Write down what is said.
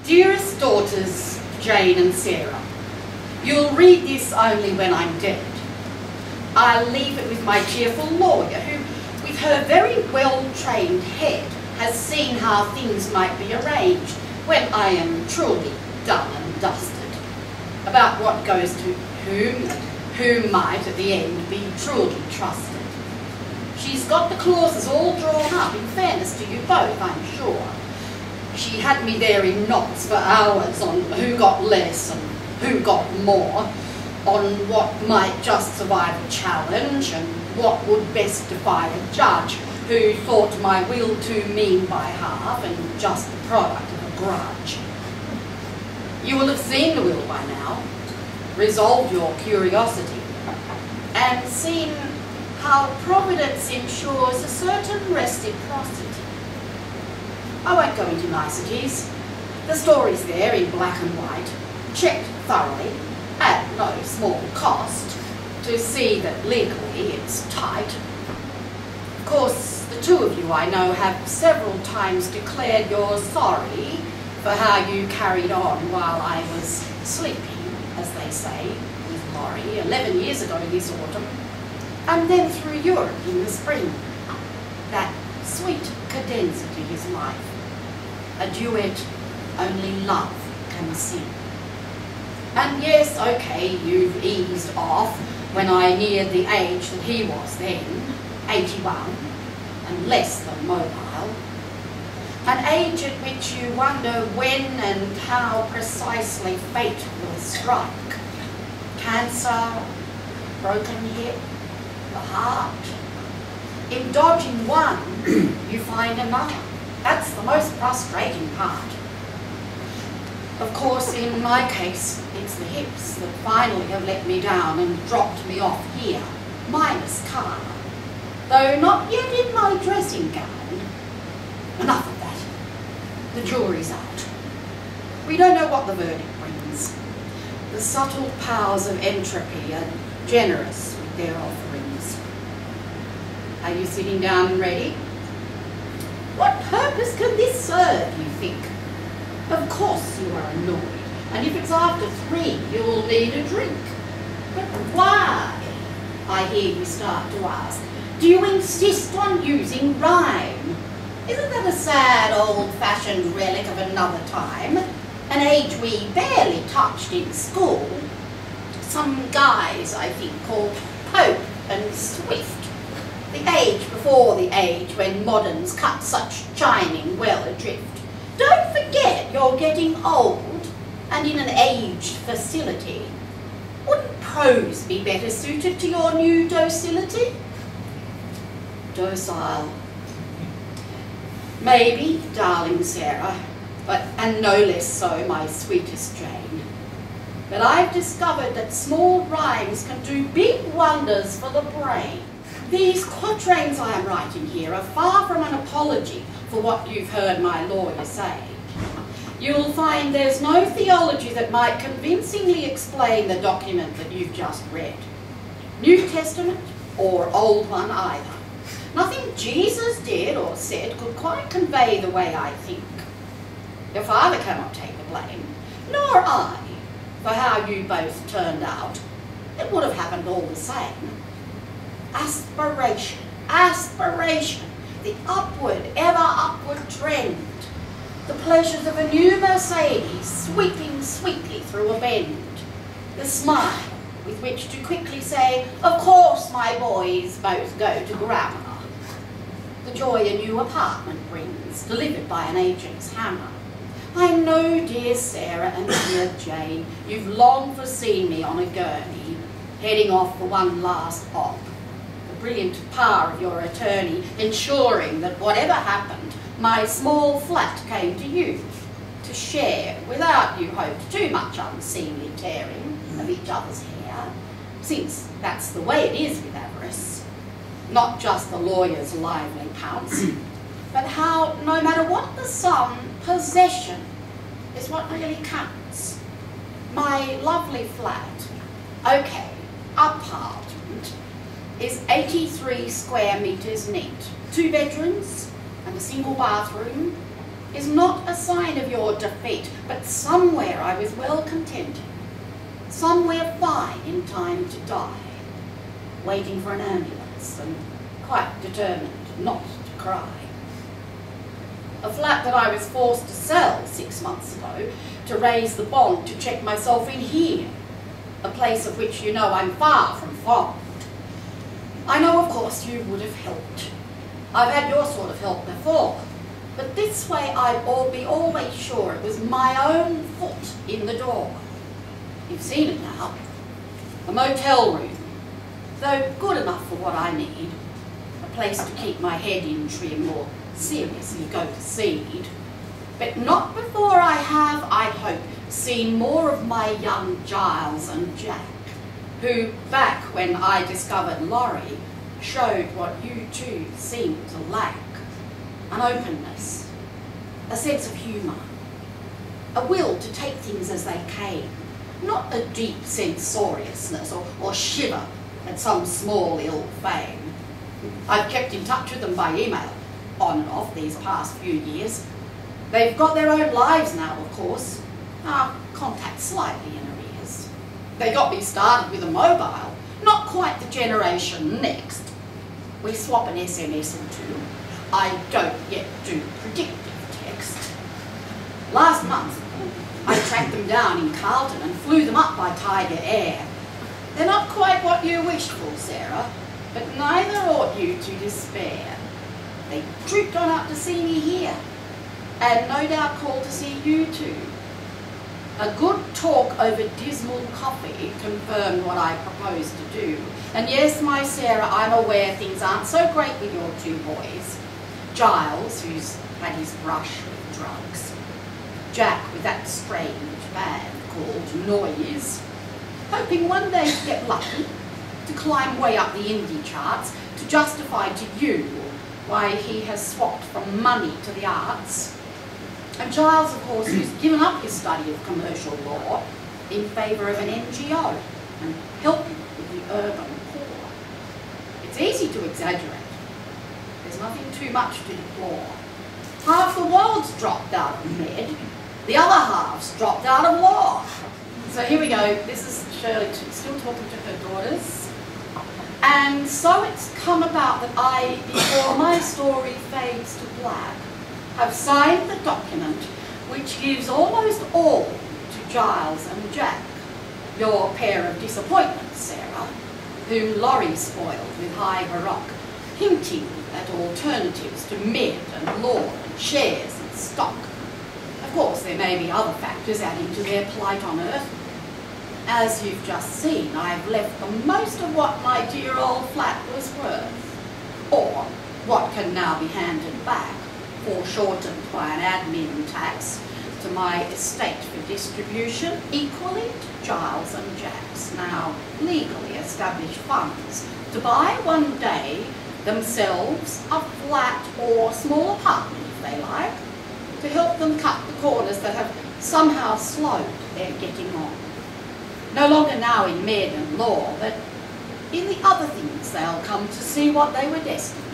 Dearest daughters, Jane and Sarah, you'll read this only when I'm dead. I'll leave it with my cheerful lawyer, who, with her very well-trained head, has seen how things might be arranged when I am truly done and dusted, about what goes to whom and who might at the end be truly trusted. She's got the clauses all drawn up, in fairness to you both, I'm sure. She had me there in knots for hours on who got less and who got more, on what might just survive a challenge and what would best defy a judge who thought my will too mean by half and just the product of a grudge. You will have seen the will by now, resolved your curiosity, and seen how Providence ensures a certain reciprocity. I won't go into niceties. The story's there in black and white, checked thoroughly, at no small cost, to see that legally it's tight. Of course, the two of you I know have several times declared you're sorry for how you carried on while I was sleeping, as they say, with Lawrie 11 years ago this autumn, and then through Europe in the spring. That sweet cadenza to his life, a duet only love can sing. And yes, okay, you've eased off when I neared the age that he was then, 81, and less than mobile. An age at which you wonder when and how precisely fate will strike. Cancer, broken hip, the heart. In dodging one, you find another. That's the most frustrating part. Of course, in my case, it's the hips that finally have let me down and dropped me off here, minus car, though not yet in my dressing gown. Enough of that. The jury's out. We don't know what the verdict brings. The subtle powers of entropy are generous with their offerings. Are you sitting down and ready? What purpose can this serve, you think? Of course you are annoyed, and if it's after 3, you'll need a drink. But why, I hear you start to ask, do you insist on using rhyme? Isn't that a sad old-fashioned relic of another time? An age we barely touched in school. Some guys, I think, called Pope and Swift. The age before the age when moderns cut such chiming well adrift. Don't forget you're getting old and in an aged facility. Wouldn't prose be better suited to your new docility? Docile. Maybe, darling Sarah, and no less so my sweetest Jane. But I've discovered that small rhymes can do big wonders for the brain. These quatrains I am writing here are far from an apology for what you've heard my lawyer say. You'll find there's no theology that might convincingly explain the document that you've just read. New Testament or Old one either. Nothing Jesus did or said could quite convey the way I think. Your father cannot take the blame, nor I, for how you both turned out. It would have happened all the same. Aspiration, aspiration, the upward, ever upward trend. The pleasures of a new Mercedes sweeping sweetly through a bend. The smile with which to quickly say, of course my boys both go to grammar. The joy a new apartment brings, delivered by an agent's hammer. I know, dear Sarah and dear Jane, you've long foreseen me on a gurney, heading off for one last op. The brilliant power of your attorney ensuring that whatever happened, my small flat came to you, to share, without, you hoped, too much unseemly tearing of each other's hair, since that's the way it is with avarice. Not just the lawyer's lively pounce, but how, no matter what the sum, possession is what really counts. My lovely flat, okay, apartment, is 83 square metres neat. 2 bedrooms and a single bathroom, is not a sign of your defeat, but somewhere I was well contented, somewhere fine in time to die, waiting for an ambulance and quite determined not to cry. A flat that I was forced to sell 6 months ago to raise the bond to check myself in here, a place of which you know I'm far from fond. I know, of course, you would have helped. I've had your sort of help before, but this way I'd be always sure it was my own foot in the door. You've seen it now. A motel room, though good enough for what I need. A place to keep my head in trim or seriously go to seed. But not before I have, I hope, seen more of my young Giles and Jack, who, back when I discovered Lawrie, showed what you two seemed to lack. An openness, a sense of humour, a will to take things as they came, not a deep censoriousness or shiver at some small ill fame. I've kept in touch with them by email, on and off these past few years. They've got their own lives now, of course. Our contact slightly in arrears. They got me started with a mobile, not quite the generation next. We swap an SMS or two. I don't yet do predictive text. Last month, I tracked them down in Carlton and flew them up by Tiger Air. They're not quite what you wished for, Sarah, but neither ought you to despair. They trooped on up to see me here, and no doubt called to see you too. A good talk over dismal coffee confirmed what I proposed to do. And yes, my Sarah, I'm aware things aren't so great with your two boys. Giles, who's had his brush with drugs. Jack with that strange band called Noise. Hoping one day to get lucky, to climb way up the indie charts, to justify to you why he has swapped from money to the arts. And Giles, of course, who's given up his study of commercial law in favour of an NGO and helping with the urban poor. It's easy to exaggerate. There's nothing too much to deplore. Half the world's dropped out of med, the other half's dropped out of law. So here we go. This is Shirley still talking to her daughters. And so it's come about that I, before my story fades to black, have signed the document which gives almost all to Giles and Jack, your pair of disappointments, Sarah, whom Lawrie spoiled with high baroque, hinting at alternatives to med and law and shares and stock. Of course, there may be other factors adding to their plight on earth. As you've just seen, I've left them most of what my dear old flat was worth, or what can now be handed back, foreshortened by an admin tax, to my estate for distribution, equally to Giles and Jack's now legally established funds, to buy one day themselves a flat or small apartment if they like, to help them cut the corners that have somehow slowed their getting on. No longer now in med and law, but in the other things they'll come to see what they were destined